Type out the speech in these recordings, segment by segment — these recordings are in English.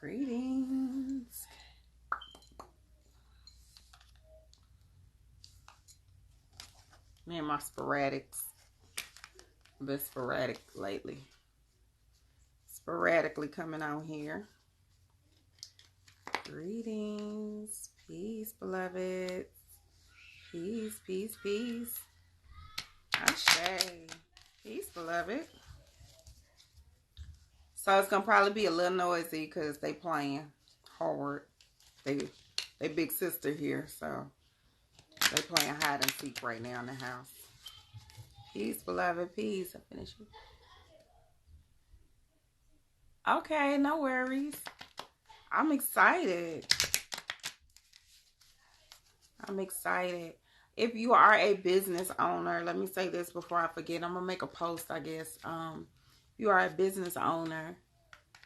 Greetings. Me and my sporadics. A bit sporadic lately. Sporadically coming out here. Greetings. Peace, beloved. Peace, peace, peace. Ashe. Peace, beloved. So it's gonna probably be a little noisy because they playing hard. They big sister here, so they playing hide and seek right now in the house. Peace, beloved. Peace. I finished it. Okay, no worries. I'm excited. If you are a business owner, let me say this before I forget. I'm going to make a post, I guess. If you are a business owner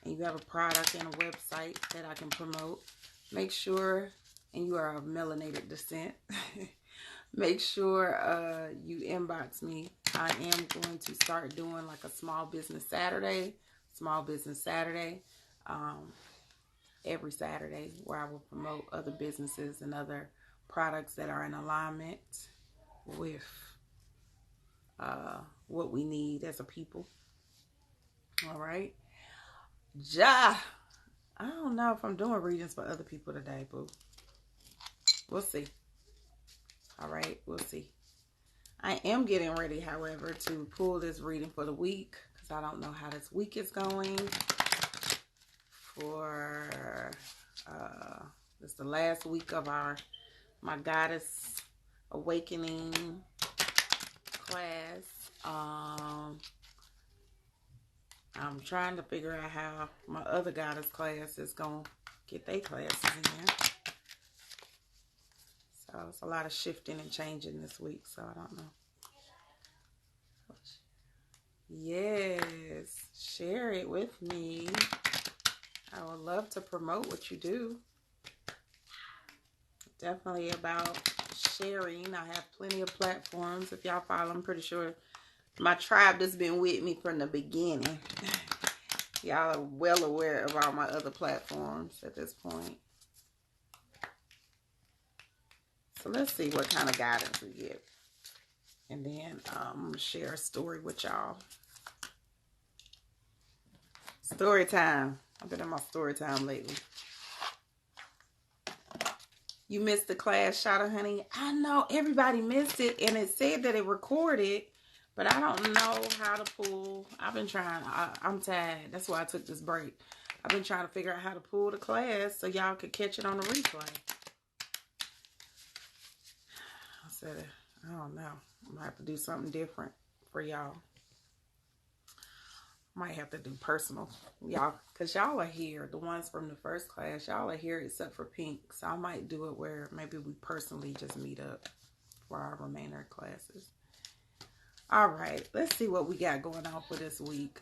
and you have a product and a website that I can promote, make sure, and you are of melanated descent, make sure you inbox me. I am going to start doing like a small business Saturday, every Saturday, where I will promote other businesses and other products that are in alignment with what we need as a people. All right. I don't know if I'm doing readings for other people today, boo. We'll see. All right, we'll see. I am getting ready, however, to pull this reading for the week because I don't know how this week is going. It's the last week of my Goddess Awakening class. I'm trying to figure out how my other Goddess class is going to get their classes in there. So it's a lot of shifting and changing this week, so I don't know. Yes, share it with me. I would love to promote what you do. Definitely about sharing. I have plenty of platforms. If y'all follow, I'm pretty sure my tribe has been with me from the beginning. Y'all are well aware of all my other platforms at this point. So let's see what kind of guidance we get. And then I'm going to share a story with y'all. Story time. I've been in my story time lately. You missed the class, Shadow Honey. I know everybody missed it, and it said that it recorded, but I don't know how to pull. I've been trying. I'm tired. That's why I took this break. I've been trying to figure out how to pull the class so y'all could catch it on the replay. I don't know. I'm gonna have to do something different for y'all. Might have to do personal, y'all, because y'all are here. The ones from the first class, y'all are here except for Pink. So I might do it where maybe we personally just meet up for our remainder classes. All right, let's see what we got going on for this week.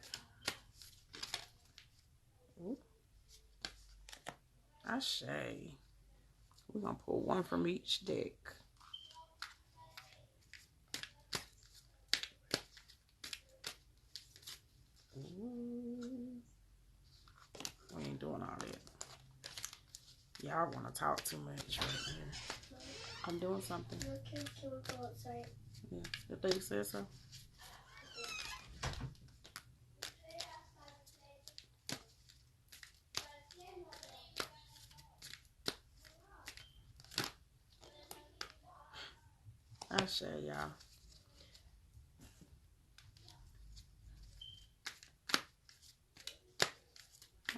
Ashe. We're going to pull one from each deck. We ain't doing all that. Y'all want to talk too much right here. I'm doing something. Yeah, the lady said so. I share y'all.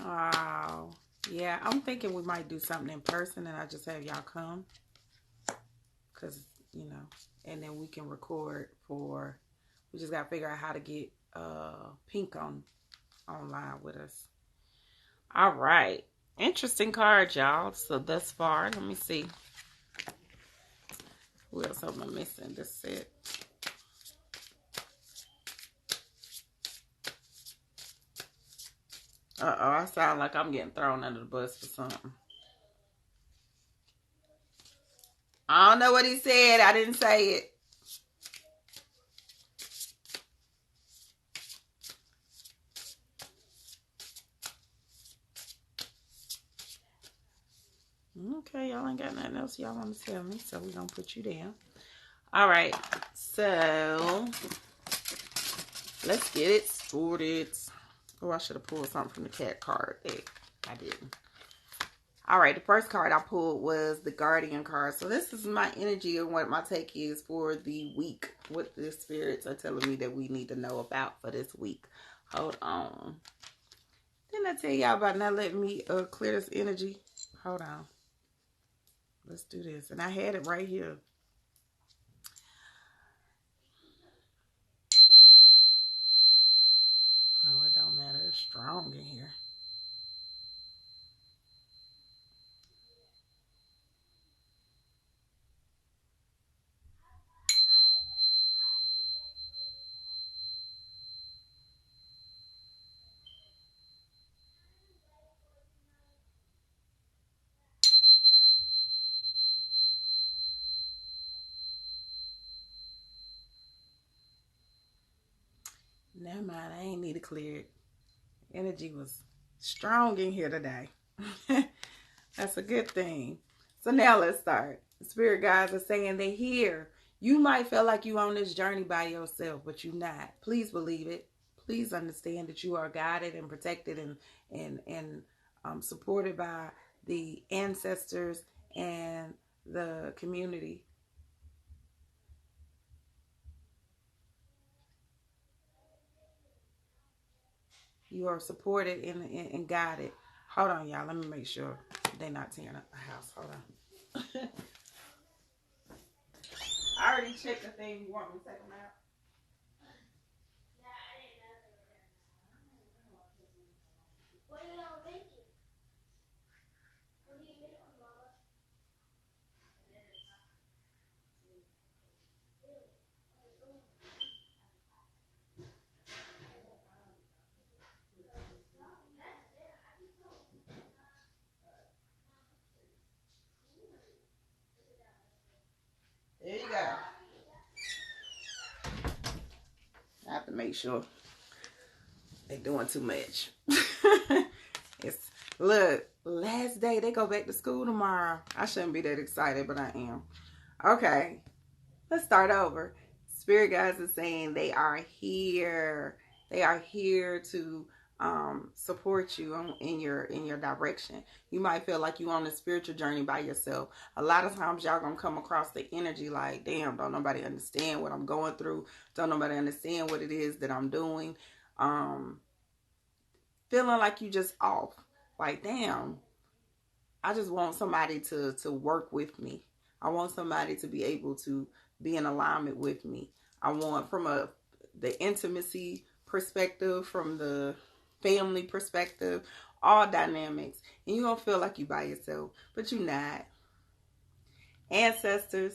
Oh, yeah. I'm thinking we might do something in person and I just have y'all come. Because, you know, and then we can record for, we just got to figure out how to get Pink online with us. All right. Interesting card, y'all. So thus far, let me see. Who else am I missing this set? Uh-oh, I sound like I'm getting thrown under the bus for something. I don't know what he said. I didn't say it. Okay, y'all ain't got nothing else y'all want to tell me, so we're going to put you down. All right, so let's get it started. Oh, I should have pulled something from the cat card deck. I didn't. All right, the first card I pulled was the Guardian card. So this is my energy and what my take is for the week. What the spirits are telling me that we need to know about for this week. Hold on. Didn't I tell y'all about not letting me clear this energy? Hold on. Let's do this. And I had it right here. Oh, it don't matter. It's strong in here. Never mind. I ain't need to clear it. Energy was strong in here today. That's a good thing. So now let's start. The spirit guides are saying they hear. You might feel like you on this journey by yourself, but you're not. Please believe it. Please understand that you are guided and protected and supported by the ancestors and the community. You are supported and guided. Hold on, y'all. Let me make sure they're not tearing up the house. Hold on. I already checked the thing. You want me to take them out? There you go. I have to make sure they doing too much. It's look, last day they go back to school tomorrow. I shouldn't be that excited, but I am. Okay, let's start over. Spirit guides are saying they are here. They are here to support you in your direction. You might feel like you on a spiritual journey by yourself. A lot of times y'all gonna come across the energy like, damn, don't nobody understand what I'm going through. Don't nobody understand what it is that I'm doing. Feeling like you just off. Like, damn, I just want somebody to work with me. I want somebody to be able to be in alignment with me. I want from the intimacy perspective, from the family perspective, all dynamics. And you're going to feel like you by yourself, but you're not. Ancestors,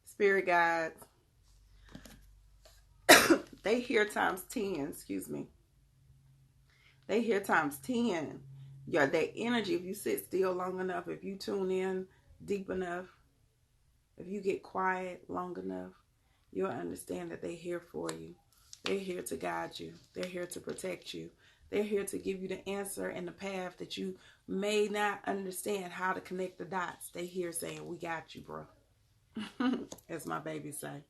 spirit guides, they hear times 10, excuse me. They hear times 10. Yeah, that energy, if you sit still long enough, if you tune in deep enough, if you get quiet long enough, you'll understand that they're here for you. They're here to guide you. They're here to protect you. They're here to give you the answer and the path that you may not understand how to connect the dots. They here saying, we got you, bro. As my baby say.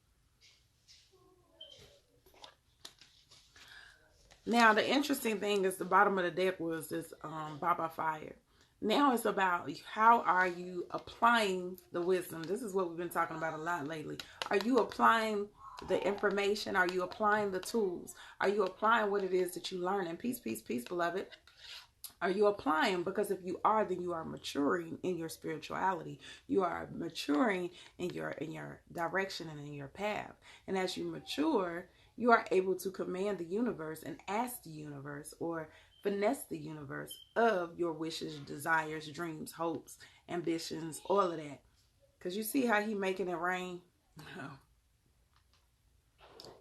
Now, the interesting thing is the bottom of the deck was this Baba Fire. Now it's about how are you applying the wisdom. This is what we've been talking about a lot lately. Are you applying the information? Are you applying the tools? Are you applying what it is that you learn? And peace, peace, peace, beloved. Are you applying? Because if you are, then you are maturing in your spirituality. You are maturing in your direction and in your path. And as you mature, you are able to command the universe and ask the universe or finesse the universe of your wishes, desires, dreams, hopes, ambitions, all of that. Because you see how he making it rain?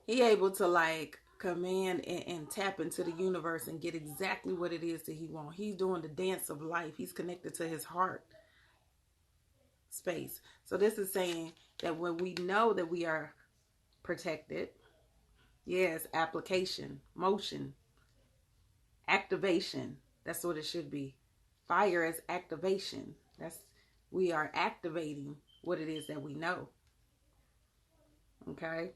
He able to like command and tap into the universe and get exactly what it is that he wants. He's doing the dance of life. He's connected to his heart space. So this is saying that when we know that we are protected, yes, application, motion, activation, that's what it should be. Fire is activation. We are activating what it is that we know. Okay?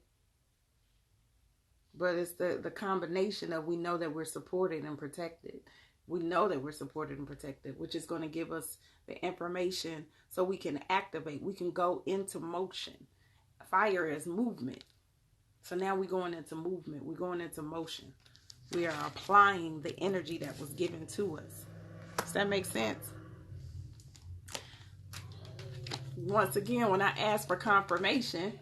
But it's the combination of we know that we're supported and protected. We know that we're supported and protected, which is going to give us the information so we can activate. We can go into motion. Fire is movement. So now we're going into movement. We're going into motion. We are applying the energy that was given to us. Does that make sense? Once again, when I ask for confirmation,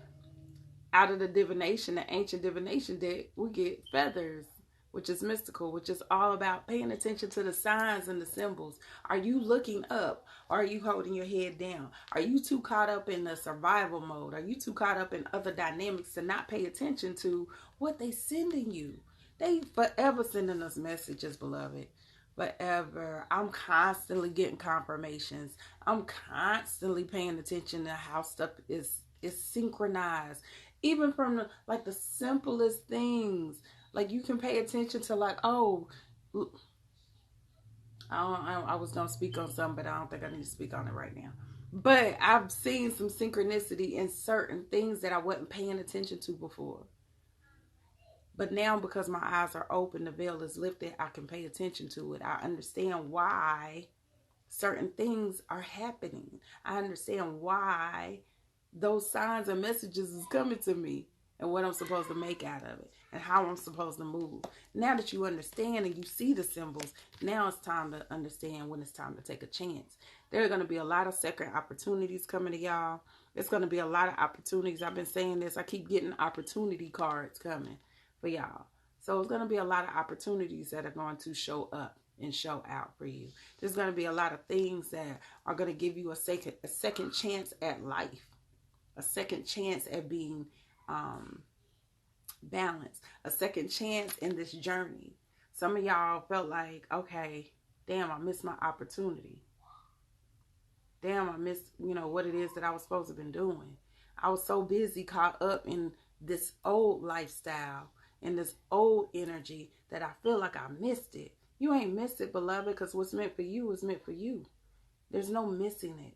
out of the divination, the ancient divination deck, we get feathers, which is mystical, which is all about paying attention to the signs and the symbols. Are you looking up? Or are you holding your head down? Are you too caught up in the survival mode? Are you too caught up in other dynamics to not pay attention to what they sending you? They forever sending us messages, beloved. Forever. I'm constantly getting confirmations. I'm constantly paying attention to how stuff is synchronized. Even from the simplest things. Like you can pay attention to oh, I was going to speak on something, but I don't think I need to speak on it right now. But I've seen some synchronicity in certain things that I wasn't paying attention to before. But now because my eyes are open, the veil is lifted, I can pay attention to it. I understand why certain things are happening. I understand why those signs and messages is coming to me and what I'm supposed to make out of it and how I'm supposed to move. Now that you understand and you see the symbols, now it's time to understand when it's time to take a chance. There are going to be a lot of second opportunities coming to y'all. There's going to be a lot of opportunities. I've been saying this. I keep getting opportunity cards coming for y'all. So it's going to be a lot of opportunities that are going to show up and show out for you. There's going to be a lot of things that are going to give you a second chance at life. A second chance at being balanced. A second chance in this journey. Some of y'all felt like, okay, damn, I missed my opportunity. Damn, I missed, what it is that I was supposed to have been doing. I was so busy caught up in this old lifestyle and this old energy that I feel like I missed it. You ain't missed it, beloved, because what's meant for you is meant for you. There's no missing it.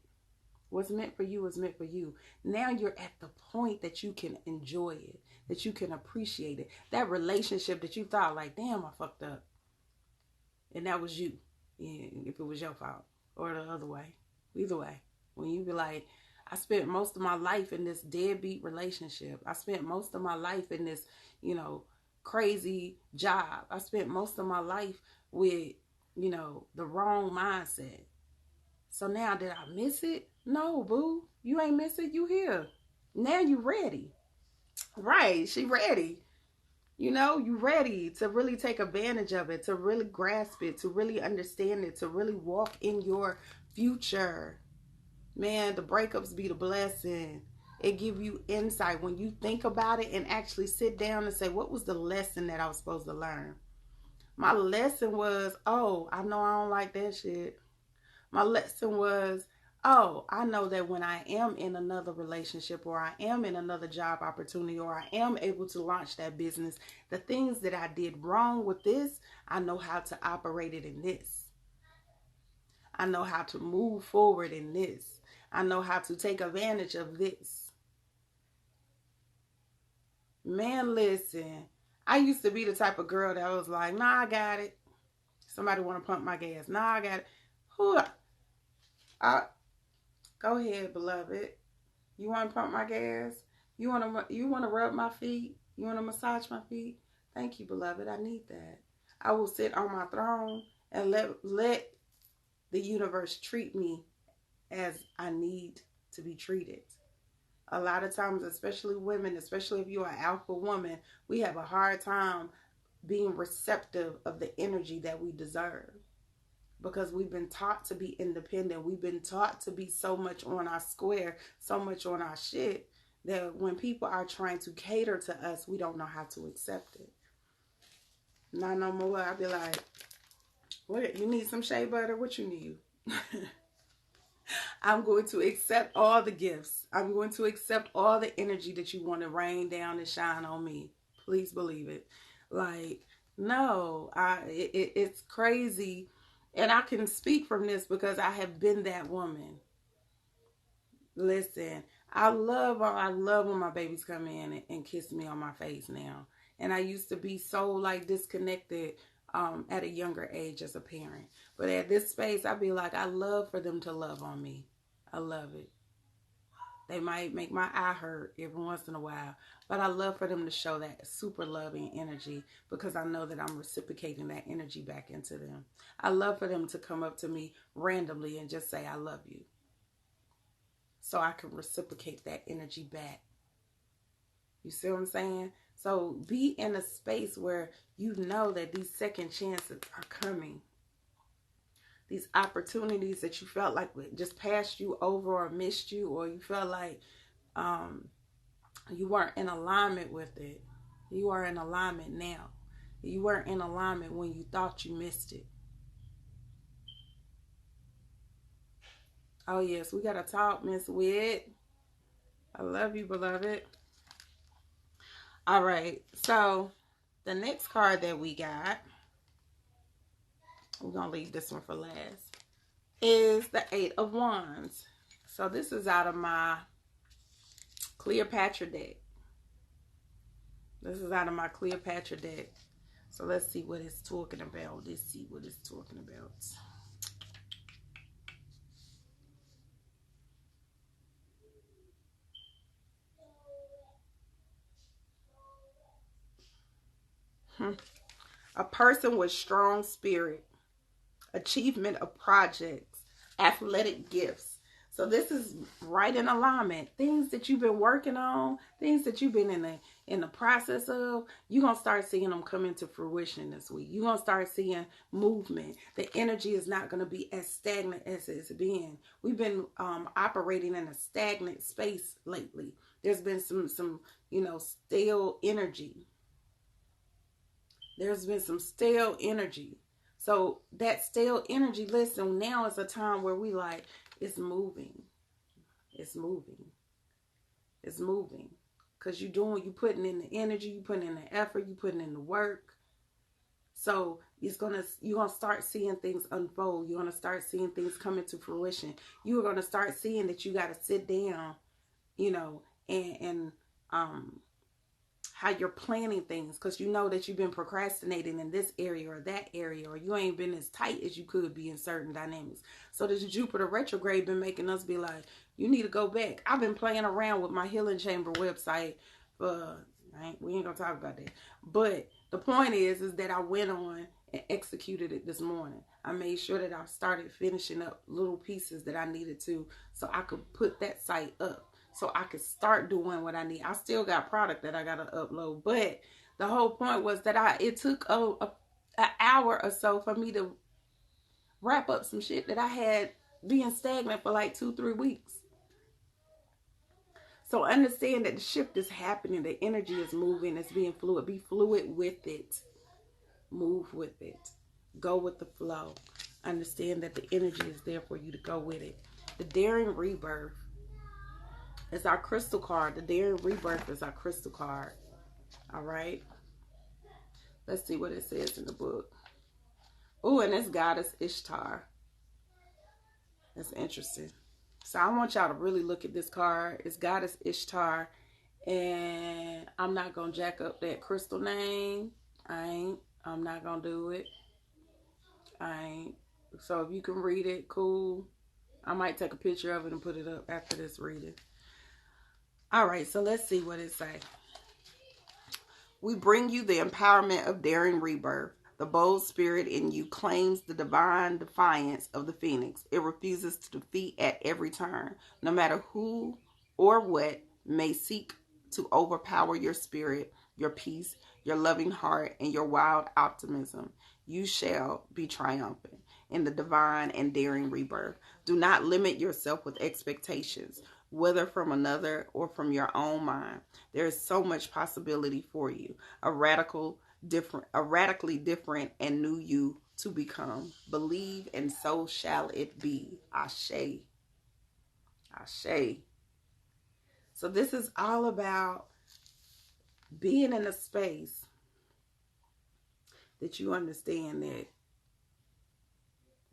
What's meant for you is meant for you. Now you're at the point that you can enjoy it, that you can appreciate it. That relationship that you thought like, damn, I fucked up. And that was you. Yeah, if it was your fault. Or the other way. Either way. When you be like, I spent most of my life in this deadbeat relationship. I spent most of my life in this, crazy job. I spent most of my life with, the wrong mindset. So now did I miss it? No, boo. You ain't miss it. You here. Now you ready. Right. She ready. You ready to really take advantage of it, to really grasp it, to really understand it, to really walk in your future. Man, the breakups be the blessing. It give you insight when you think about it and actually sit down and say, what was the lesson that I was supposed to learn? My lesson was, oh, I know I don't like that shit. My lesson was, oh, I know that when I am in another relationship or I am in another job opportunity or I am able to launch that business, the things that I did wrong with this, I know how to operate it in this. I know how to move forward in this. I know how to take advantage of this. Man, listen, I used to be the type of girl that was like, nah, I got it. Somebody want to pump my gas. Nah, I got it. Who? Go ahead, beloved. You want to pump my gas? You want to rub my feet? You want to massage my feet? Thank you, beloved. I need that. I will sit on my throne and let the universe treat me as I need to be treated. A lot of times, especially women, especially if you're an alpha woman, we have a hard time being receptive of the energy that we deserve. Because we've been taught to be independent. We've been taught to be so much on our square, so much on our shit, that when people are trying to cater to us, we don't know how to accept it. Not no more. I'll be like, what, you need some shea butter? What you need? I'm going to accept all the gifts. I'm going to accept all the energy that you want to rain down and shine on me. Please believe it. Like, no, it's crazy. And I can speak from this because I have been that woman. Listen, I love when my babies come in and kiss me on my face now. And I used to be so like disconnected at a younger age as a parent. But at this space, I be like, I love for them to love on me. I love it. They might make my eye hurt every once in a while, but I love for them to show that super loving energy because I know that I'm reciprocating that energy back into them. I love for them to come up to me randomly and just say, I love you. So I can reciprocate that energy back. You see what I'm saying? So be in a space where you know that these second chances are coming. These opportunities that you felt like just passed you over or missed you, or you felt like you weren't in alignment with it. You are in alignment now. You weren't in alignment when you thought you missed it. Oh, yes, we got to talk, Miss Wit. I love you, beloved. All right, so the next card that we got, we're going to leave this one for last, is the Eight of Wands. So this is out of my Cleopatra deck. This is out of my Cleopatra deck. So let's see what it's talking about. Let's see what it's talking about. A person with strong spirit, achievement of projects, athletic gifts. So this is right in alignment. Things that you've been working on, things that you've been in the process of, you're going to start seeing them come into fruition this week. You're going to start seeing movement. The energy is not going to be as stagnant as it's been. We've been operating in a stagnant space lately. There's been some stale energy. There's been some stale energy. So that stale energy, listen, now is a time where we like, it's moving. It's moving. It's moving. Because you putting in the energy, you putting in the effort, you putting in the work. So you're gonna start seeing things unfold. You're gonna start seeing things come into fruition. You're gonna start seeing that you gotta sit down, and how you're planning things, because you know that you've been procrastinating in this area or that area, or you ain't been as tight as you could be in certain dynamics. So this Jupiter retrograde been making us be like, you need to go back. I've been playing around with my Healing Chamber website. We ain't gonna talk about that. But the point is that I went on and executed it this morning. I made sure that I started finishing up little pieces that I needed to, so I could put that site up. So I could start doing what I need. I still got product that I got to upload. But the whole point was that it took an hour or so for me to wrap up some shit that I had being stagnant for like 2-3 weeks. So understand that the shift is happening. The energy is moving. It's being fluid. Be fluid with it. Move with it. Go with the flow. Understand that the energy is there for you to go with it. The Daring Rebirth. It's our crystal card. The Daring Rebirth is our crystal card. All right. Let's see what it says in the book. Oh, and it's Goddess Ishtar. That's interesting. So I want y'all to really look at this card. It's Goddess Ishtar. And I'm not going to jack up that crystal name. I'm not going to do it. So if you can read it, cool. I might take a picture of it and put it up after this reading. All right, so let's see what it says. We bring you the empowerment of Daring Rebirth. The bold spirit in you claims the divine defiance of the phoenix. It refuses to defeat at every turn, no matter who or what may seek to overpower your spirit, your peace, your loving heart, and your wild optimism. You shall be triumphant in the divine and daring rebirth. Do not limit yourself with expectations, whether from another or from your own mind. There is so much possibility for you, a radically different and new you to become. Believe, and so shall it be. Ashe. Ashe. So this is all about being in a space that you understand that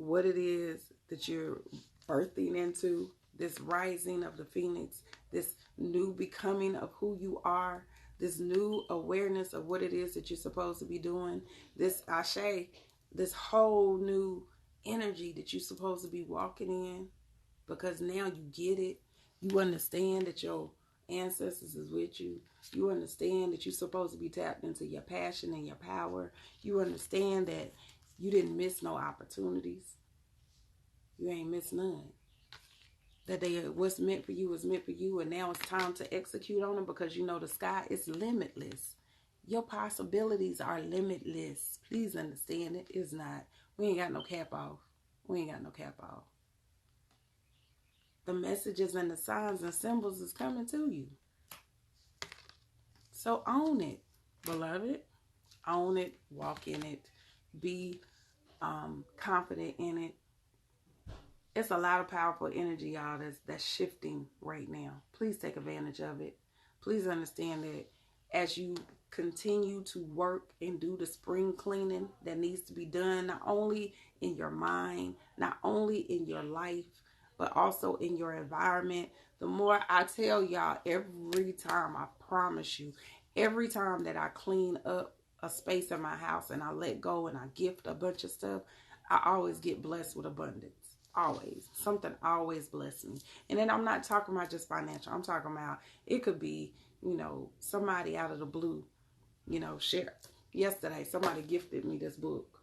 what it is that you're birthing into, this rising of the phoenix, this new becoming of who you are, this new awareness of what it is that you're supposed to be doing, this ashe, this whole new energy that you're supposed to be walking in, because now you get it. You understand that your ancestors is with you. You understand that you're supposed to be tapped into your passion and your power. You understand that you didn't miss no opportunities. You ain't missed none. That what's meant for you is meant for you, and now it's time to execute on them, because you know the sky is limitless. Your possibilities are limitless. Please understand it is not. We ain't got no cap off. We ain't got no cap off. The messages and the signs and symbols is coming to you. So own it, beloved. Own it. Walk in it. Be confident in it. It's a lot of powerful energy, y'all, that's shifting right now. Please take advantage of it. Please understand that as you continue to work and do the spring cleaning that needs to be done, not only in your mind, not only in your life, but also in your environment. The more I tell y'all, every time, I promise you, every time that I clean up a space in my house and I let go and I gift a bunch of stuff, I always get blessed with abundance. Always. Something always bless me. And then I'm not talking about just financial. I'm talking about, it could be, somebody out of the blue, share. Yesterday, somebody gifted me this book.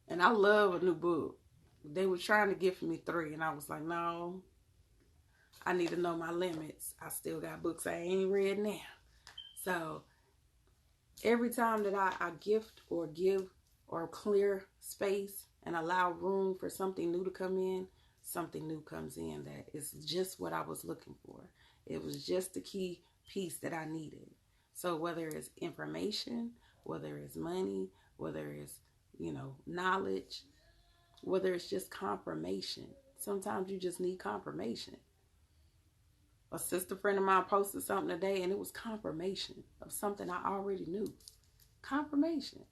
And I love a new book. They were trying to gift me 3, and I was like, no, I need to know my limits. I still got books I ain't read now. So every time that I gift or give or clear space and allow room for something new to come in, something new comes in that is just what I was looking for. It was just the key piece that I needed. So whether it's information, whether it's money, whether it's, knowledge, whether it's just confirmation. Sometimes you just need confirmation. A sister friend of mine posted something today, and it was confirmation of something I already knew. Confirmation.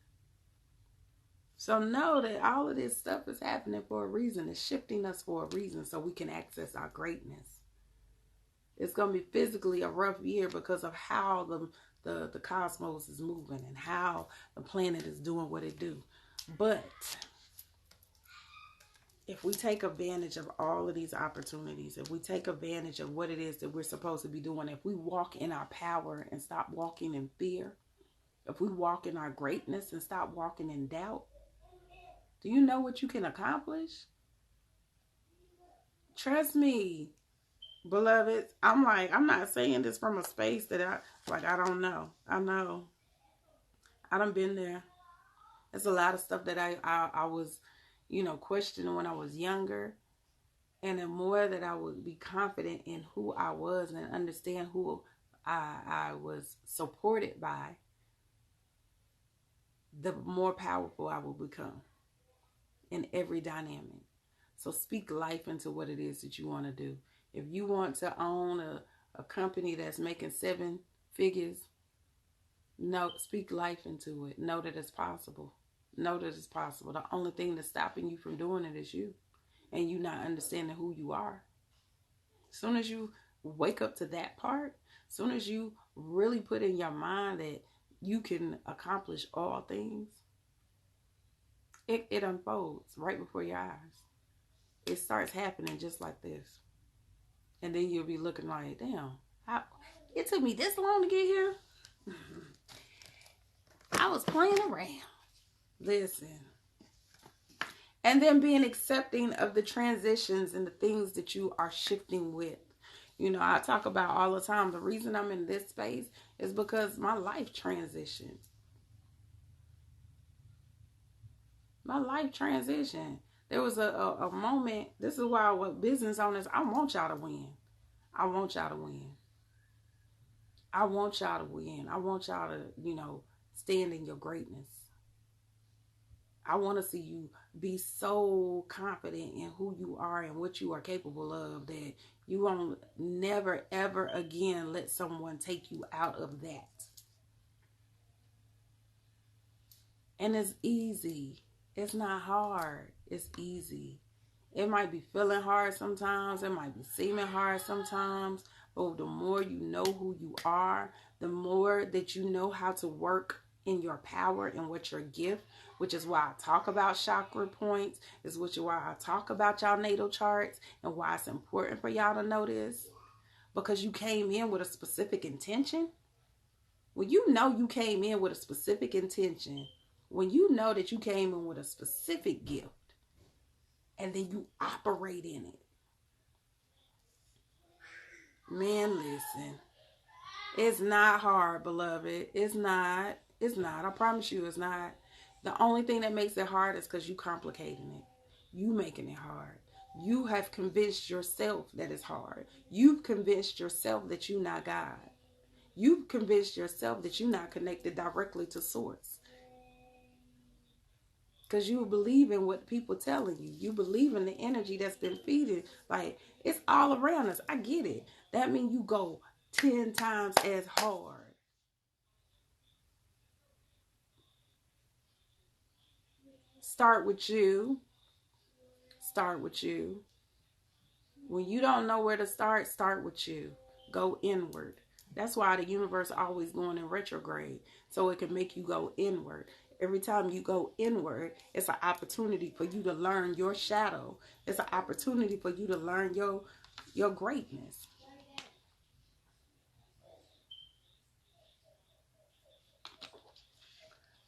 So know that all of this stuff is happening for a reason. It's shifting us for a reason so we can access our greatness. It's going to be physically a rough year because of how the cosmos is moving and how the planet is doing what it do. But if we take advantage of all of these opportunities, if we take advantage of what it is that we're supposed to be doing, if we walk in our power and stop walking in fear, if we walk in our greatness and stop walking in doubt, do you know what you can accomplish? Trust me, beloved. I'm not saying this from a space that I don't know. I know. I done been there. There's a lot of stuff that I was, questioning when I was younger. And the more that I would be confident in who I was and understand who I was supported by, the more powerful I will become in every dynamic. So speak life into what it is that you want to do. If you want to own a company that's making 7 figures, no, speak life into it. Know that it's possible. Know that it's possible. The only thing that's stopping you from doing it is you. And you not understanding who you are. As soon as you wake up to that part, as soon as you really put in your mind that you can accomplish all things, it unfolds right before your eyes. It starts happening just like this. And then you'll be looking like, damn, it took me this long to get here? I was playing around. Listen. And then being accepting of the transitions and the things that you are shifting with. I talk about all the time, the reason I'm in this space is because my life transitioned. My life transition. There was a moment. This is why with business owners, I want y'all to win. I want y'all to win. I want y'all to win. I want y'all to, stand in your greatness. I want to see you be so confident in who you are and what you are capable of that you won't never, ever again let someone take you out of that. And it's easy. It's not hard. It's easy. It might be feeling hard sometimes. It might be seeming hard sometimes. But the more you know who you are, the more that you know how to work in your power and what your gift, which is why I talk about chakra points, is which is why I talk about y'all natal charts and why it's important for y'all to know this. Because you came in with a specific intention. When you know you came in with a specific intention, when you know that you came in with a specific gift, and then you operate in it. Man, listen. It's not hard, beloved. It's not. It's not. I promise you it's not. The only thing that makes it hard is because you complicating it. You making it hard. You have convinced yourself that it's hard. You've convinced yourself that you're not God. You've convinced yourself that you're not connected directly to source. Because you believe in what people telling you. You believe in the energy that's been feeding. Like, it's all around us. I get it. That means you go 10 times as hard. Start with you. Start with you. When you don't know where to start with you. Go inward. That's why the universe always going in retrograde. So it can make you go inward. Every time you go inward, it's an opportunity for you to learn your shadow. It's an opportunity for you to learn your greatness.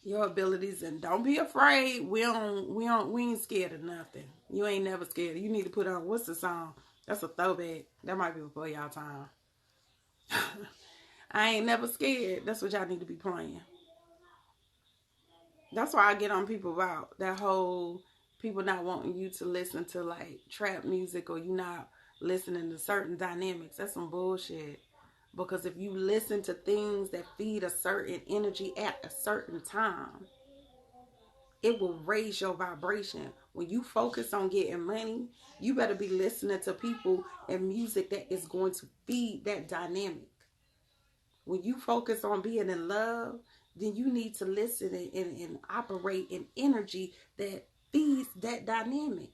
Your abilities, and don't be afraid. We ain't scared of nothing. You ain't never scared. You need to put on, what's the song? That's a throwback. That might be before y'all time. I ain't never scared. That's what y'all need to be playing. That's why I get on people about that whole people not wanting you to listen to like trap music, or you not listening to certain dynamics. That's some bullshit. Because if you listen to things that feed a certain energy at a certain time, it will raise your vibration. When you focus on getting money, you better be listening to people and music that is going to feed that dynamic. When you focus on being in love, then you need to listen and operate in energy that feeds that dynamic.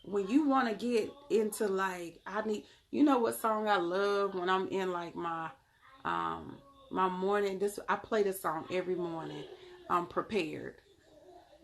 When you want to get into like, you know what song I love when I'm in like my morning, I play this song every morning. I'm Prepared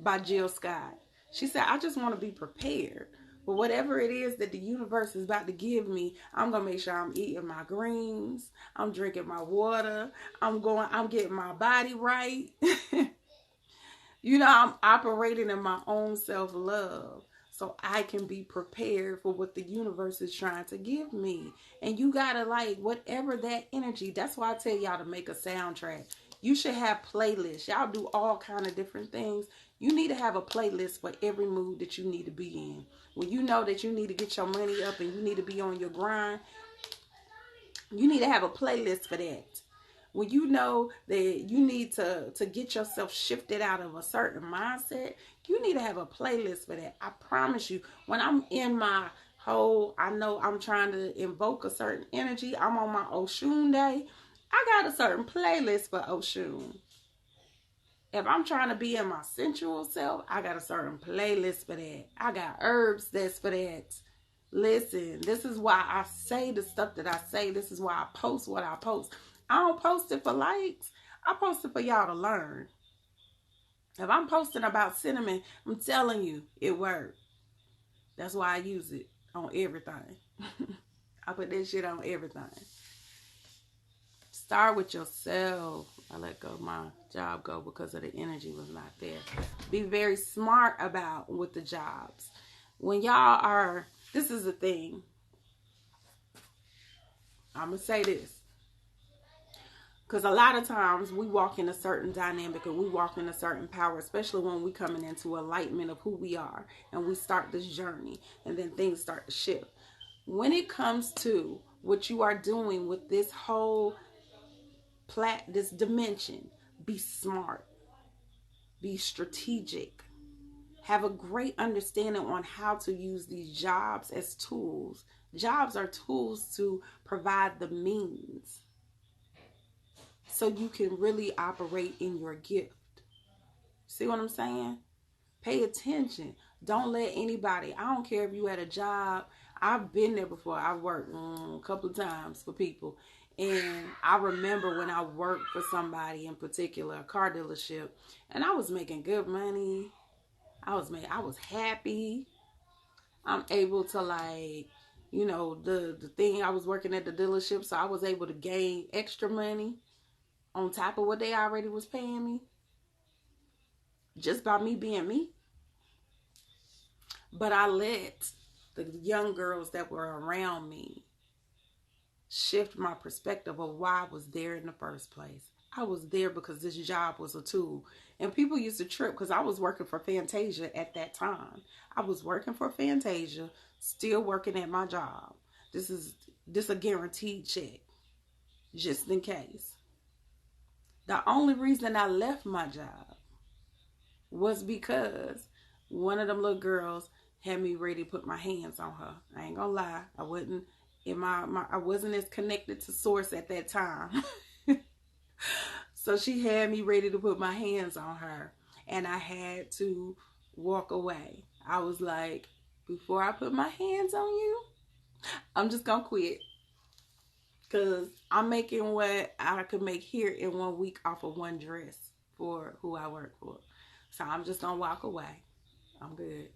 by Jill Scott. She said, I just want to be prepared. But whatever it is that the universe is about to give me, I'm going to make sure I'm eating my greens. I'm drinking my water. I'm getting my body right. I'm operating in my own self-love so I can be prepared for what the universe is trying to give me. And you got to like, whatever that energy, that's why I tell y'all to make a soundtrack. You should have playlists. Y'all do all kind of different things. You need to have a playlist for every mood that you need to be in. When you know that you need to get your money up and you need to be on your grind, you need to have a playlist for that. When you know that you need to get yourself shifted out of a certain mindset, you need to have a playlist for that. I promise you, when I'm in my I know I'm trying to invoke a certain energy, I'm on my Oshun day, I got a certain playlist for Oshun. If I'm trying to be in my sensual self, I got a certain playlist for that. I got herbs that's for that. Listen, this is why I say the stuff that I say. This is why I post what I post. I don't post it for likes. I post it for y'all to learn. If I'm posting about cinnamon, I'm telling you, it works. That's why I use it on everything. I put that shit on everything. Start with yourself. I let go of my job go because of the energy was not there. Be very smart about with the jobs. When y'all are, this is the thing. I'm going to say this. Because a lot of times we walk in a certain dynamic or we walk in a certain power, especially when we coming into enlightenment of who we are and we start this journey and then things start to shift. When it comes to what you are doing with this whole this dimension, be smart, be strategic, have a great understanding on how to use these jobs as tools. Jobs are tools to provide the means. so you can really operate in your gift. See what I'm saying? Pay attention. Don't let anybody, I don't care if you had a job. I've been there before. I worked a couple of times for people. And I remember when I worked for somebody in particular, a car dealership, and I was making good money. I was happy. I'm able to, like, you know, the thing, I was working at the dealership, so I was able to gain extra money on top of what they already was paying me, just by me being me. But I let the young girls that were around me shift my perspective of why I was there in the first place. I was there because this job was a tool. And people used to trip because I was working for Fantasia at that time. I was working for Fantasia, still working at my job. This a guaranteed check, just in case. The only reason I left my job was because one of them little girls had me ready to put my hands on her. I ain't gonna lie, I wasn't I wasn't as connected to source at that time. So she had me ready to put my hands on her, and I had to walk away. I was like, before I put my hands on you, I'm just gonna quit, because I'm making what I could make here in 1 week off of one dress for who I work for. So I'm just gonna walk away. I'm good.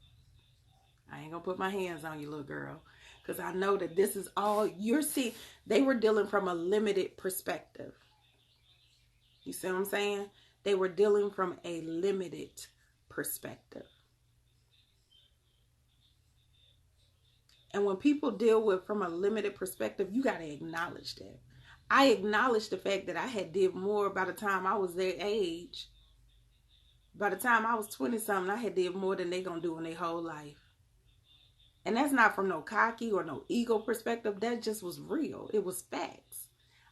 I ain't gonna put my hands on you, little girl, because I know that this is all you're seeing. They were dealing from a limited perspective. You see what I'm saying? They were dealing from a limited perspective. And when people deal with from a limited perspective, you got to acknowledge that. I acknowledged the fact that I had did more by the time I was their age. By the time I was 20-something, I had did more than they gonna do in their whole life. And that's not from no cocky or no ego perspective. That just was real. It was facts.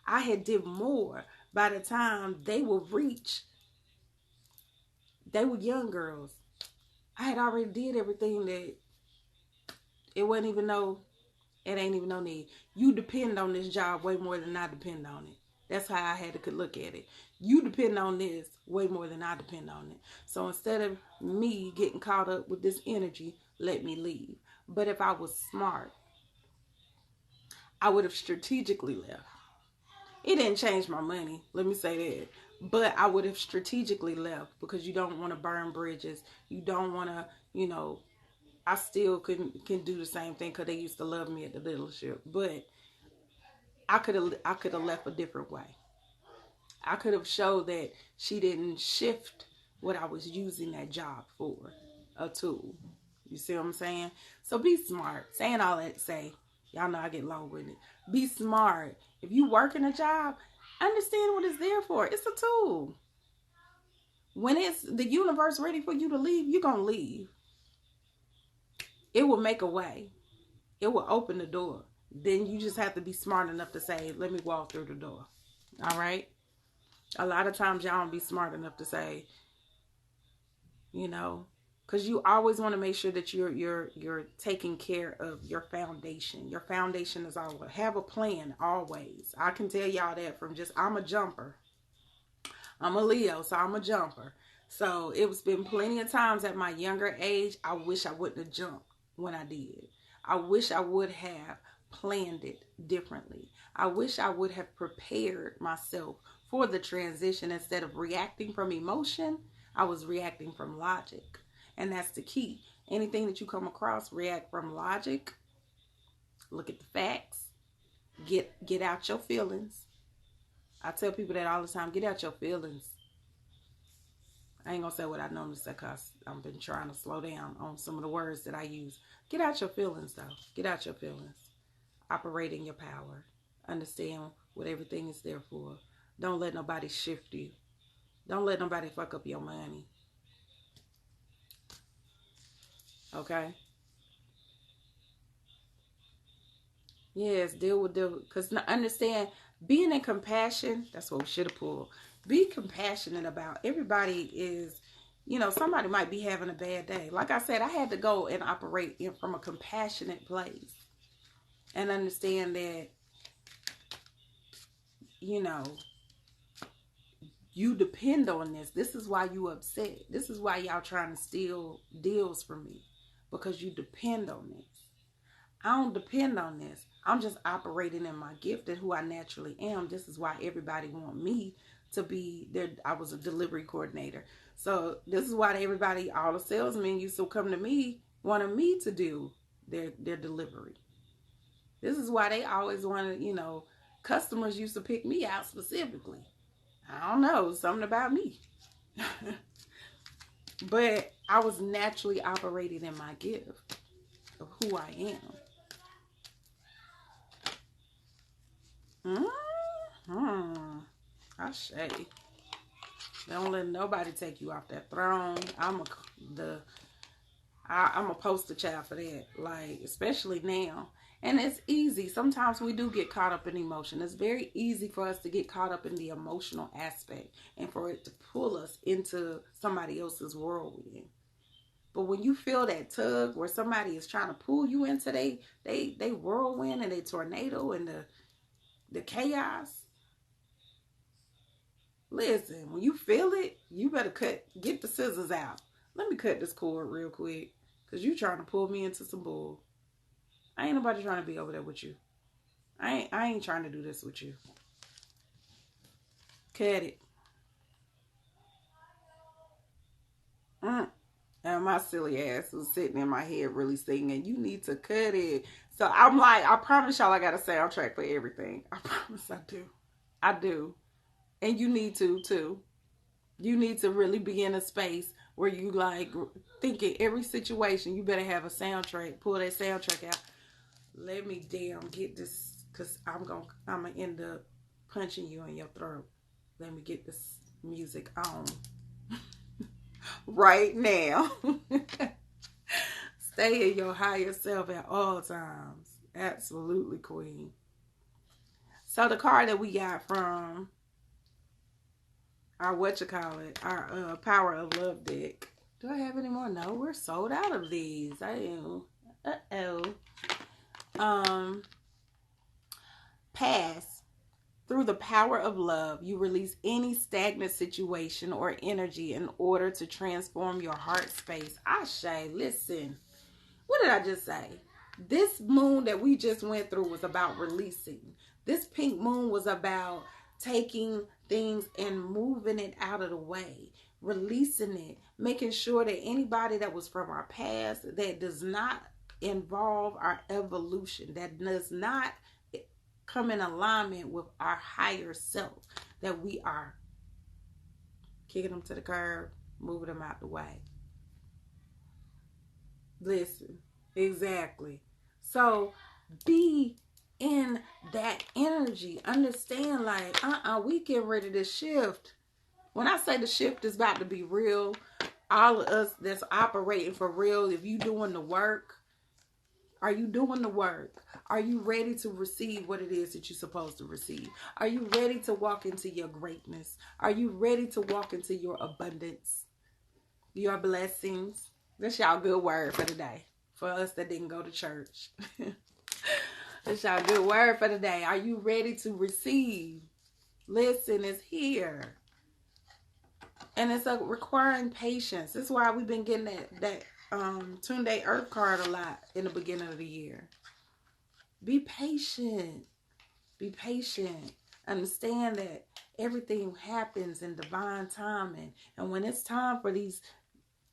I had did more by the time they would reach. They were young girls. I had already did everything that it wasn't even it ain't even no need. You depend on this job way more than I depend on it. That's how I had to look at it. You depend on this way more than I depend on it. So instead of me getting caught up with this energy, let me leave. But if I was smart, I would have strategically left. It didn't change my money, let me say that. But I would have strategically left, because you don't want to burn bridges. You don't want to, you know, I still can do the same thing because they used to love me at the dealership. But I could have left a different way. I could have showed that she didn't shift what I was using that job for, a tool. You see what I'm saying? So be smart. Saying all that to say, y'all know I get long with it. Be smart. If you work in a job, understand what it's there for. It's a tool. When it's the universe ready for you to leave, you're going to leave. It will make a way. It will open the door. Then you just have to be smart enough to say, let me walk through the door. All right? A lot of times y'all don't be smart enough to say, you know, because you always want to make sure that you're taking care of your foundation. Your foundation is always, have a plan always. I can tell y'all that from just, I'm a jumper. I'm a Leo, so I'm a jumper. So it's been plenty of times at my younger age, I wish I wouldn't have jumped when I did. I wish I would have planned it differently. I wish I would have prepared myself for the transition. Instead of reacting from emotion, I was reacting from logic. And that's the key. Anything that you come across, react from logic. Look at the facts. Get out your feelings. I tell people that all the time. Get out your feelings. I ain't gonna say what I normally say because I've been trying to slow down on some of the words that I use. Get out your feelings, though. Get out your feelings. Operate in your power. Understand what everything is there for. Don't let nobody shift you. Don't let nobody fuck up your money. Okay? Yes, deal with. Because understand, being in compassion, that's what we should have pulled. Be compassionate about. Everybody is, you know, somebody might be having a bad day. Like I said, I had to go and operate from a compassionate place. And understand that, you know, You depend on this. This is why you upset. This is why y'all trying to steal deals from me, because you depend on this. I don't depend on this. I'm just operating in my gift and who I naturally am. This is why everybody want me to be there. I was a delivery coordinator. So this is why everybody, all the salesmen used to come to me, wanted me to do their delivery. This is why they always wanted, customers used to pick me out specifically. I don't know, something about me. But I was naturally operating in my gift of who I am. I say, don't let nobody take you off that throne. I'm a poster child for that. Like, especially now. And it's easy. Sometimes we do get caught up in emotion. It's very easy for us to get caught up in the emotional aspect and for it to pull us into somebody else's whirlwind. But when you feel that tug where somebody is trying to pull you into they whirlwind and they tornado and the chaos, listen, when you feel it, you better get the scissors out. Let me cut this cord real quick, because you trying to pull me into some bull. I ain't nobody trying to be over there with you. I ain't trying to do this with you. Cut it. And my silly ass was sitting in my head really singing, you need to cut it. So I'm like, I promise y'all I got a soundtrack for everything. I promise I do. I do. And you need to too. You need to really be in a space where you like thinking every situation. You better have a soundtrack. Pull that soundtrack out. Let me get this, because I'm gonna end up punching you in your throat. Let me get this music on right now. Stay in your higher self at all times. Absolutely, queen. So the card that we got from our our Power of Love deck. Do I have any more? No, we're sold out of these. I am. Pass. Through the power of love, you release any stagnant situation or energy in order to transform your heart space. Ashe, listen. What did I just say? This moon that we just went through was about releasing. This pink moon was about taking things and moving it out of the way, releasing it, making sure that anybody that was from our past that does not involve our evolution, that does not come in alignment with our higher self, that we are kicking them to the curb, moving them out the way. Listen, exactly. So be in that energy. Understand, like, we getting ready to shift. When I say the shift is about to be real, all of us that's operating for real, if you doing the work, are you doing the work? Are you ready to receive what it is that you're supposed to receive? Are you ready to walk into your greatness? Are you ready to walk into your abundance, your blessings? That's y'all good word for the day. For us that didn't go to church. That's y'all good word for the day. Are you ready to receive? Listen, it's here. And it's requiring patience. That's why we've been getting that Tunde Earth card a lot in the beginning of the year. Be patient. Be patient. Understand that everything happens in divine timing. And when it's time for these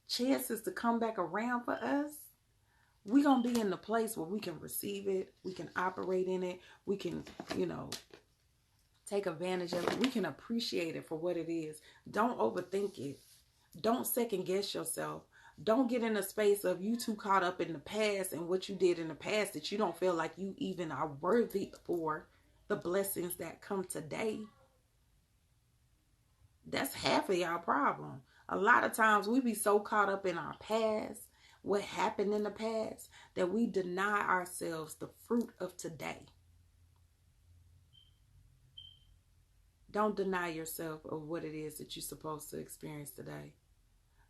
chances to come back around for us, we're going to be in the place where we can receive it. We can operate in it. We can, take advantage of it. We can appreciate it for what it is. Don't overthink it. Don't second guess yourself. Don't get in a space of you too caught up in the past and what you did in the past that you don't feel like you even are worthy for the blessings that come today. That's half of y'all problem. A lot of times we be so caught up in our past, what happened in the past, that we deny ourselves the fruit of today. Don't deny yourself of what it is that you're supposed to experience today.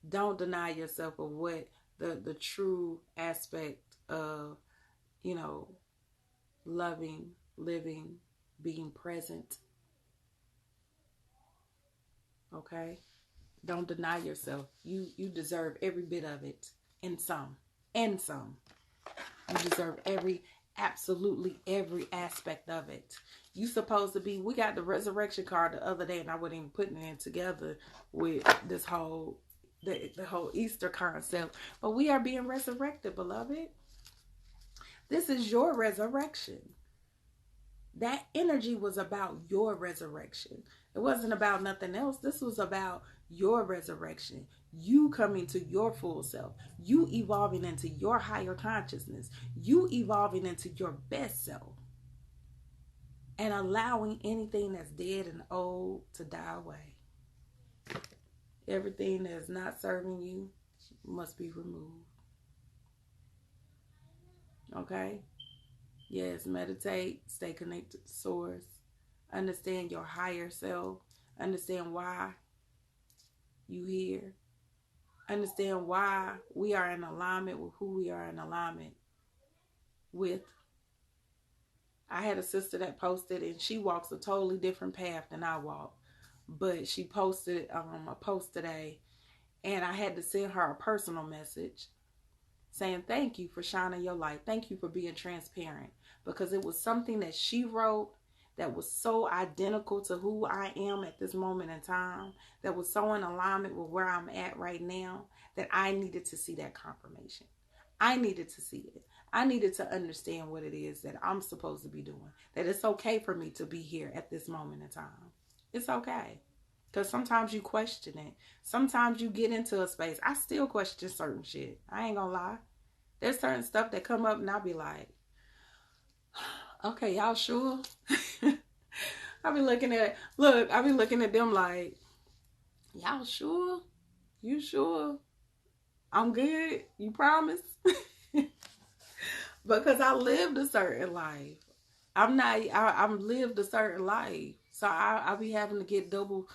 Don't deny yourself of what the true aspect of, loving, living, being present. Okay? Don't deny yourself. You deserve every bit of it, and some. And some. You deserve absolutely every aspect of it. You supposed to be, we got the resurrection card the other day, and I wasn't even putting it together with this whole, the whole Easter concept. But we are being resurrected, beloved. This is your resurrection. That energy was about your resurrection. It wasn't about nothing else. This was about your resurrection. You coming to your full self. You evolving into your higher consciousness. You evolving into your best self. And allowing anything that's dead and old to die away. Everything that is not serving you must be removed. Okay? Yes, meditate, stay connected to source, understand your higher self, understand why you here, understand why we are in alignment with who we are in alignment with. I had a sister that posted, and she walks a totally different path than I walk, but she posted a post today, and I had to send her a personal message saying thank you for shining your light. Thank you for being transparent, because it was something that she wrote that was so identical to who I am at this moment in time, that was so in alignment with where I'm at right now, that I needed to see that confirmation. I needed to see it. I needed to understand what it is that I'm supposed to be doing, that it's okay for me to be here at this moment in time. It's okay. Because sometimes you question it. Sometimes you get into a space. I still question certain shit. I ain't gonna lie. There's certain stuff that come up and I'll be like, okay, y'all sure? I be looking at them like, y'all sure? You sure? I'm good? You promise? Because I lived a certain life. I'm lived a certain life. So I be having to get double.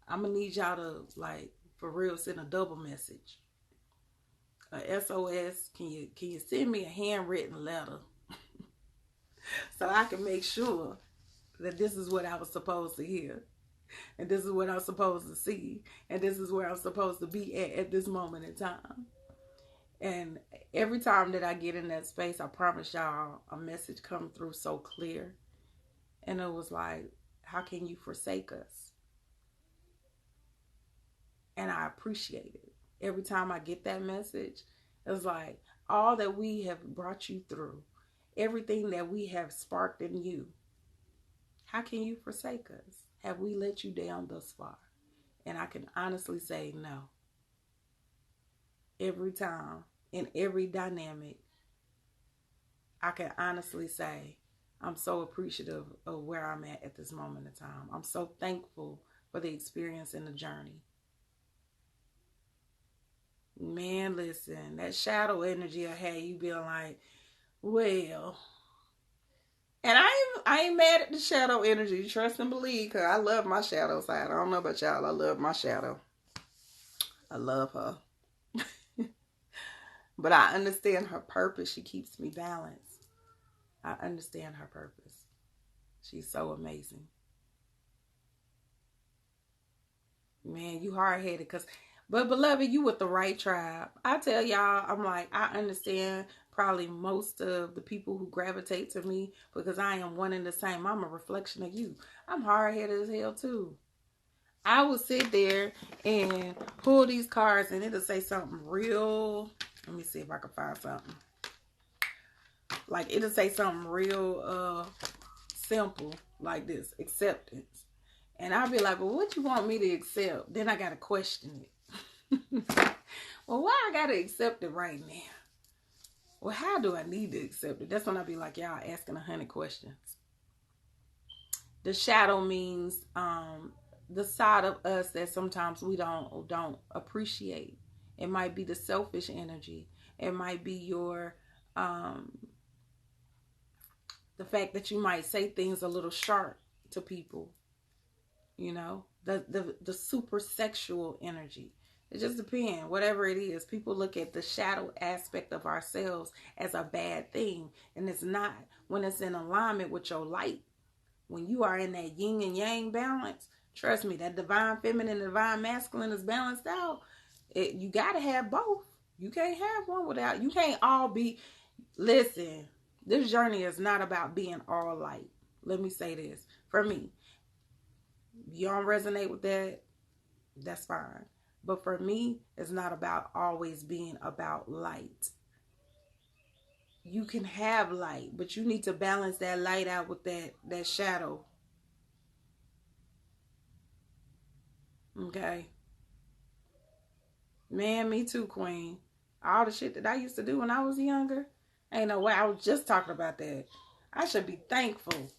I'm going to need y'all to, like, for real, send a double message. A SOS. Can you send me a handwritten letter? So I can make sure that this is what I was supposed to hear. And this is what I'm supposed to see. And this is where I'm supposed to be at this moment in time. And every time that I get in that space, I promise y'all, a message come through so clear. And it was like, how can you forsake us? And I appreciate it. Every time I get that message, it's like, all that we have brought you through, everything that we have sparked in you, how can you forsake us? Have we let you down thus far? And I can honestly say no. Every time, in every dynamic, I can honestly say I'm so appreciative of where I'm at this moment in time. I'm so thankful for the experience and the journey. Man, listen, that shadow energy I had, you being like, well, and I ain't mad at the shadow energy. Trust and believe, because I love my shadow side. I don't know about y'all. I love my shadow. I love her. But I understand her purpose. She keeps me balanced. I understand her purpose. She's so amazing. Man, you hard-headed, but beloved, you with the right tribe. I tell y'all, I'm like, I understand probably most of the people who gravitate to me, because I am one and the same. I'm a reflection of you. I'm hard-headed as hell too. I will sit there and pull these cards and it'll say something real. Let me see if I can find something. Like, it'll say something real simple like this: acceptance. And I'll be like, well, what you want me to accept? Then I got to question it. Well, why I got to accept it right now? Well, how do I need to accept it? That's when I be like, y'all asking 100 questions. The shadow means the side of us that sometimes we don't appreciate. It might be the selfish energy. It might be your the fact that you might say things a little sharp to people. You know, the super sexual energy. It just depends. Whatever it is, people look at the shadow aspect of ourselves as a bad thing, and it's not. When it's in alignment with your light, when you are in that yin and yang balance, Trust me, that divine feminine and divine masculine is balanced out. You got to have both. You can't have one without. You can't all be. Listen, this journey is not about being all light. Let me say this. For me, you don't resonate with that, that's fine. But for me, it's not about always being about light. You can have light, but you need to balance that light out with that shadow. Okay? Man, me too, queen. All the shit that I used to do when I was younger, ain't no way. I was just talking about that. I should be thankful.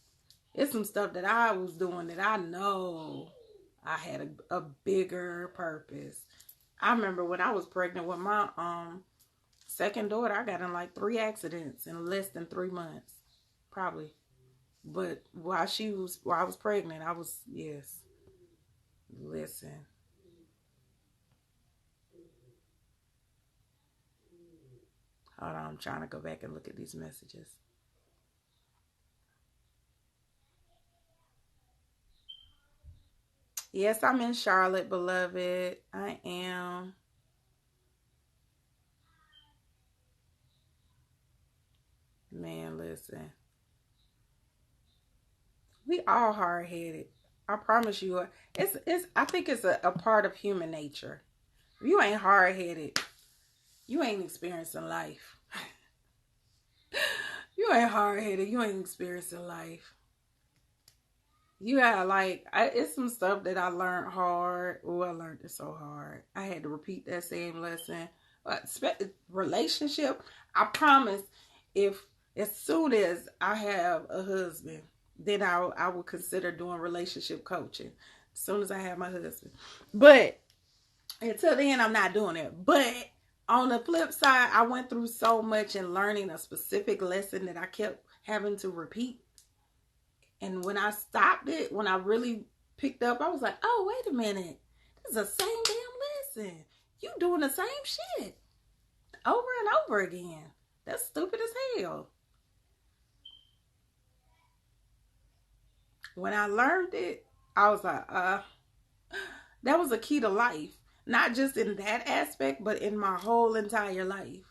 It's some stuff that I was doing that I know I had a bigger purpose. I remember when I was pregnant with my second daughter, I got in like 3 accidents in less than 3 months. Probably. But while I was pregnant, I was, yes. Listen. Hold on, I'm trying to go back and look at these messages. Yes, I'm in Charlotte, beloved. I am. Man, listen. We all hard-headed. I promise you. I think it's a part of human nature. If you ain't hard-headed, you ain't experiencing life. You ain't hard-headed, you ain't experiencing life. You got like, it's some stuff that I learned hard. Oh, I learned it so hard. I had to repeat that same lesson. Relationship, I promise, if as soon as I have a husband, then I will consider doing relationship coaching. As soon as I have my husband. But until then, I'm not doing it. But on the flip side, I went through so much in learning a specific lesson that I kept having to repeat. And when I stopped it, when I really picked up, I was like, oh, wait a minute. This is the same damn lesson. You doing the same shit over and over again. That's stupid as hell. When I learned it, I was like, that was a key to life. Not just in that aspect, but in my whole entire life.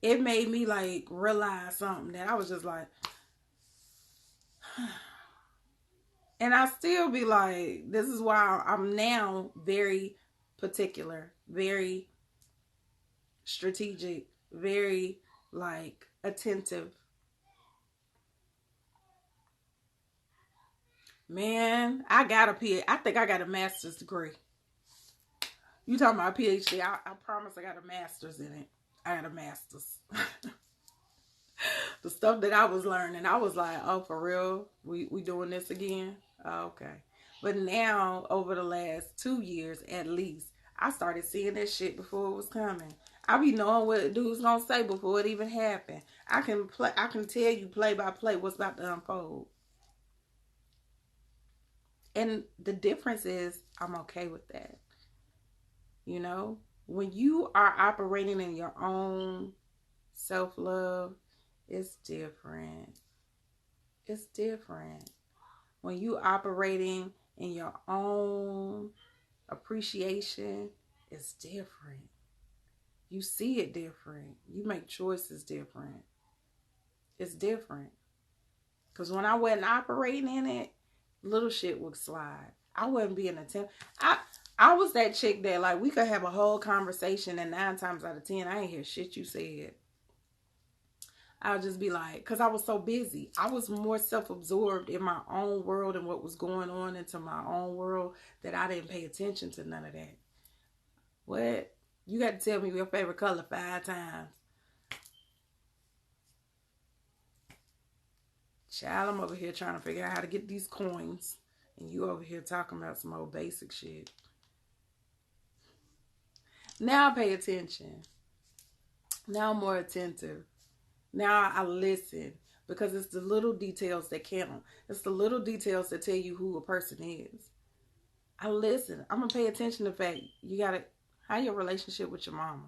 It made me like realize something that I was just like, and I still be like, this is why I'm now very particular, very strategic, very like attentive. Man, I think I got a master's degree. You talking about a PhD? I promise I got a master's in it. I got a master's. The stuff that I was learning, I was like, oh, for real? We doing this again? Oh, okay. But now, over the last 2 years at least, I started seeing that shit before it was coming. I be knowing what the dude's gonna say before it even happened. I can tell you play by play what's about to unfold. And the difference is I'm okay with that. You know? When you are operating in your own self-love, it's different. It's different. When you operating in your own appreciation, it's different. You see it different. You make choices different. It's different. Because when I wasn't operating in it, little shit would slide. I wouldn't be an attempt. I was that chick that like we could have a whole conversation and 9 times out of 10 I ain't hear shit you said. I'll just be like, because I was so busy. I was more self-absorbed in my own world and what was going on into my own world that I didn't pay attention to none of that. What? You got to tell me your favorite color 5 times. Child, I'm over here trying to figure out how to get these coins. And you over here talking about some old basic shit. Now I pay attention. Now I'm more attentive. Now I listen because it's the little details that count. It's the little details that tell you who a person is. I listen. I'm going to pay attention to the fact you got to, how your relationship with your mama?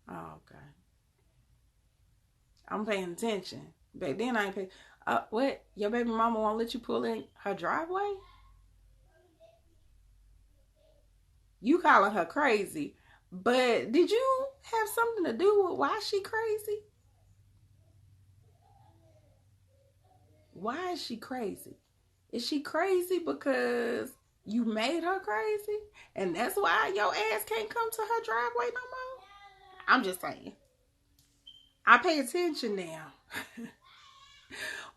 Oh, okay. I'm paying attention. Back then I ain't paying. What? Your baby mama won't let you pull in her driveway? You calling her crazy. But did you have something to do with why she crazy? Why is she crazy? Is she crazy because you made her crazy? And that's why your ass can't come to her driveway no more? I'm just saying. I pay attention now.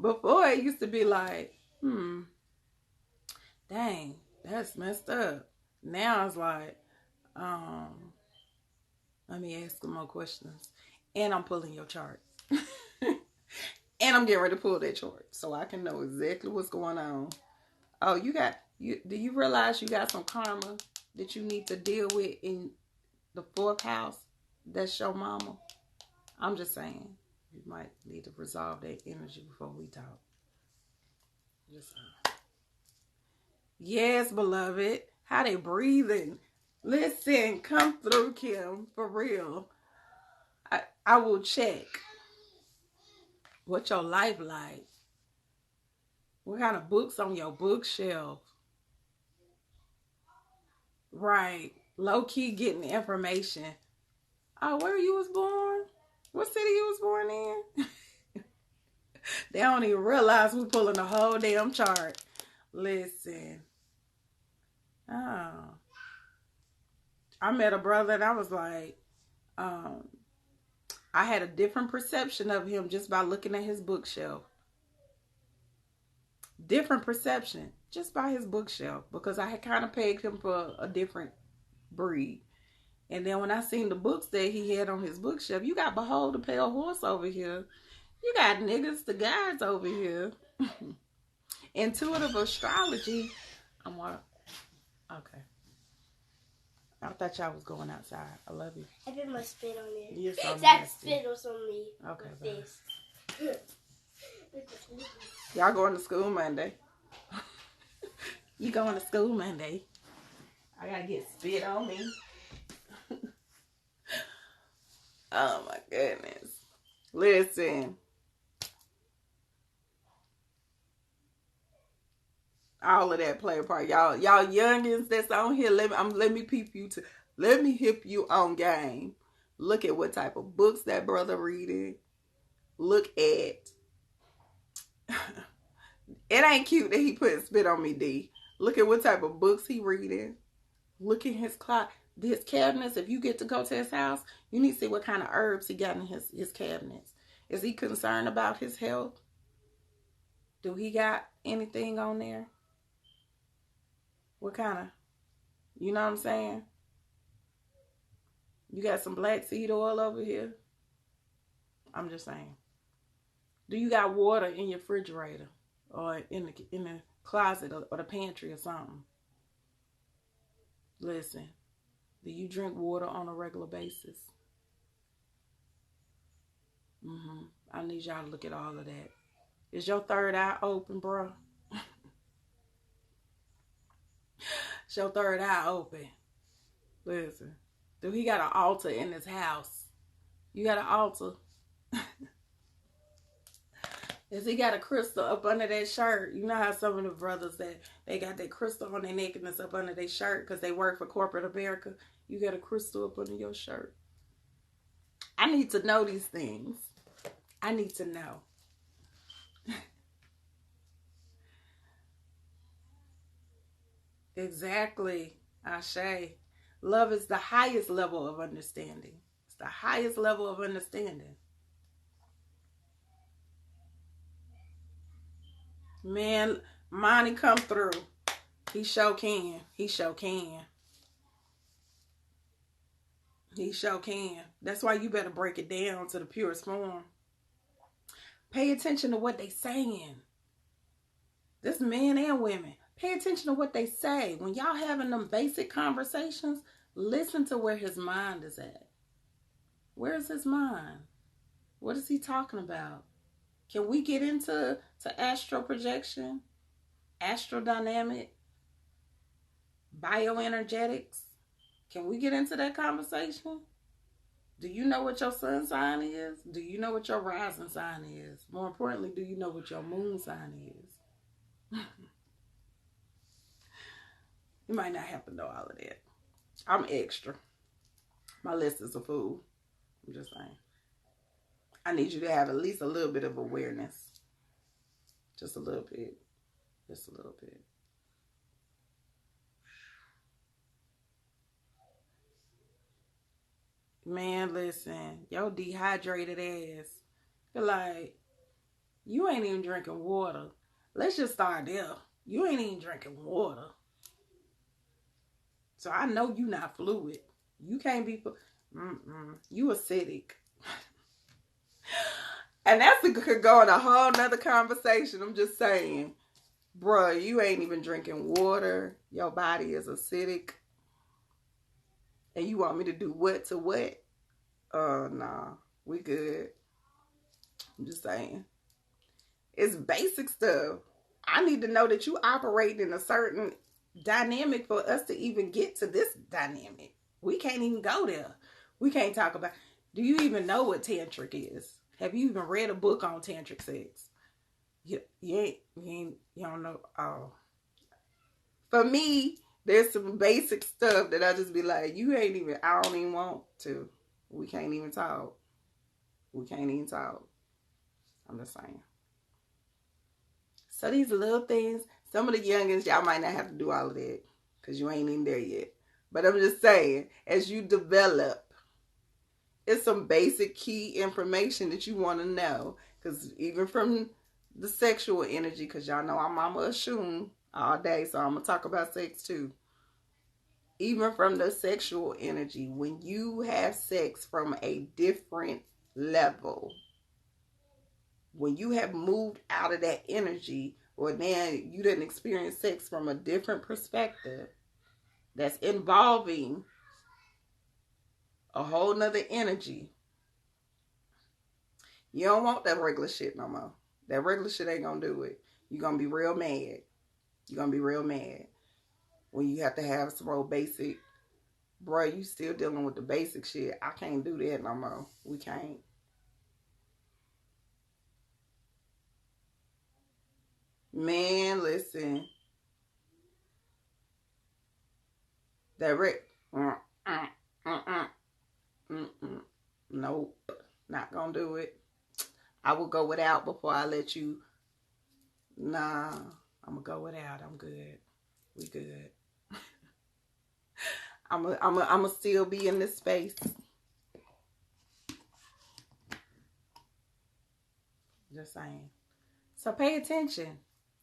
Before it used to be like, dang, that's messed up. Now it's like, let me ask some more questions. And I'm pulling your chart. And I'm getting ready to pull that chart so I can know exactly what's going on. Oh, do you realize you got some karma that you need to deal with in the 4th house? That's your mama. I'm just saying. You might need to resolve that energy before we talk. Just saying. Yes, beloved. How they breathing. Listen, come through, Kim. For real. I will check. What your life like? What kind of books on your bookshelf? Right. Low key getting the information. Oh, where you was born? What city you was born in? They don't even realize we pulling the whole damn chart. Listen. Oh. I met a brother and I was like, I had a different perception of him just by looking at his bookshelf. Different perception just by his bookshelf because I had kind of pegged him for a different breed. And then when I seen the books that he had on his bookshelf, you got Behold the Pale Horse over here. You got Niggas the Guides over here. Intuitive astrology. Okay. I thought y'all was going outside. I love you. I put my spit on there. You're so that spit was on me. Okay, bye. Y'all going to school Monday? You going to school Monday? I gotta get spit on me. Oh my goodness. Listen. All of that play a part. Y'all youngins that's on here, let me peep you to let me hip you on game. Look at what type of books that brother reading. Look at it ain't cute that he put spit on me, D. Look at what type of books he reading. Look at his cabinets. If you get to go to his house, you need to see what kind of herbs he got in his cabinets. Is he concerned about his health? Do he got anything on there? What kind of, you know what I'm saying? You got some black seed oil over here? I'm just saying. Do you got water in your refrigerator or in the closet or the pantry or something? Listen, do you drink water on a regular basis? I need y'all to look at all of that. Is your third eye open, bro? Is your third eye open? Listen, do he got an altar in his house? You got an altar? Has he got a crystal up under that shirt? You know how some of the brothers that they got that crystal on their neck and it's up under their shirt because they work for corporate America. You got a crystal up under your shirt. I need to know these things. I need to know. Exactly, Ashe. Love is the highest level of understanding. It's the highest level of understanding. Man, money come through. He sure can. He sure can. He sure can. That's why you better break it down to the purest form. Pay attention to what they saying. This men and women. Pay attention to what they say. When y'all having them basic conversations, listen to where his mind is at. Where is his mind? What is he talking about? Can we get into astral projection, astrodynamic, bioenergetics? Can we get into that conversation? Do you know what your sun sign is? Do you know what your rising sign is? More importantly, do you know what your moon sign is? You might not have to know all of that. I'm extra. My list is a fool. I'm just saying. I need you to have at least a little bit of awareness. Just a little bit. Just a little bit. Man, listen. Yo dehydrated ass. Feel like you ain't even drinking water. Let's just start there. You ain't even drinking water. So I know you not fluid. You can't be... You acidic. And that's could go in a whole nother conversation. I'm just saying. Bruh, you ain't even drinking water. Your body is acidic. And you want me to do what to what? Nah. We good. I'm just saying. It's basic stuff. I need to know that you operate in a certain dynamic for us to even get to this dynamic. We can't even go there. We can't talk about... Do you even know what tantric is? Have you even read a book on tantric sex? You don't know. Oh. For me, there's some basic stuff that I just be like, I don't even want to. We can't even talk. We can't even talk. I'm just saying. So these little things, some of the youngins, y'all might not have to do all of that because you ain't even there yet. But I'm just saying, as you develop, it's some basic key information that you want to know. Because even from the sexual energy, because y'all know I'm Mama Ashun all day, so I'm going to talk about sex too. Even from the sexual energy, when you have sex from a different level, when you have moved out of that energy, or then you didn't experience sex from a different perspective that's involving a whole nother energy, you don't want that regular shit no more. That regular shit ain't gonna do it. You're gonna be real mad. You're gonna be real mad when you have to have some old basic. Bro, you still dealing with the basic shit. I can't do that no more. We can't. Man, listen. That Nope. Not gonna do it. I will go without before I let you. Nah. I'm gonna go without. I'm good. We good. I'm gonna still be in this space. Just saying. So pay attention.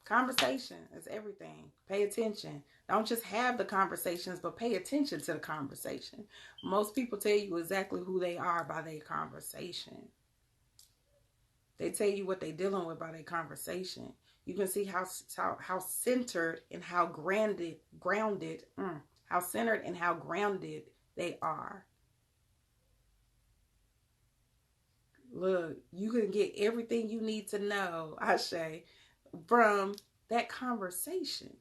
Conversation is everything. Pay attention. Don't just have the conversations, but pay attention to the conversation. Most people tell you exactly who they are by their conversation. They tell you what they're dealing with by their conversation. You can see how centered and how how centered and how grounded they are. Look, you can get everything you need to know, Ashe, from that conversation.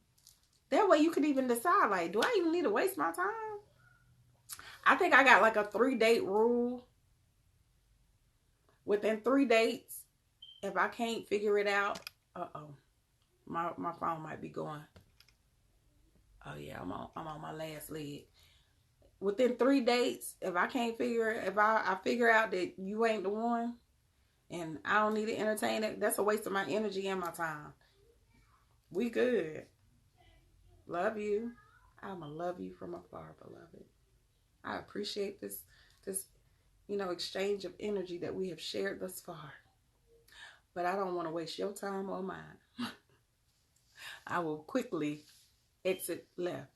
That way you can even decide, like, do I even need to waste my time? I think I got like a 3-date rule. Within 3 dates, if I can't figure it out, my phone might be going. Oh yeah, I'm on my last leg. Within 3 dates, if I figure out that you ain't the one and I don't need to entertain it, that's a waste of my energy and my time. We good. Love you. I'ma love you from afar, beloved. I appreciate this exchange of energy that we have shared thus far. But I don't want to waste your time or mine. I will quickly exit left.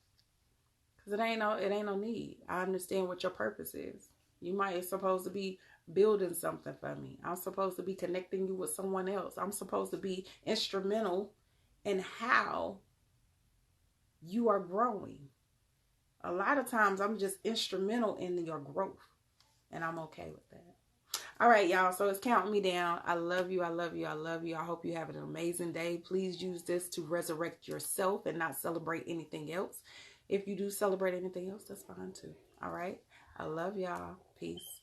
Because it ain't no need. I understand what your purpose is. You might supposed to be building something for me. I'm supposed to be connecting you with someone else. I'm supposed to be instrumental in how you are growing. A lot of times I'm just instrumental in your growth. And I'm okay with that. All right, y'all. So it's counting me down. I love you. I love you. I love you. I hope you have an amazing day. Please use this to resurrect yourself and not celebrate anything else. If you do celebrate anything else, that's fine too. All right. I love y'all. Peace.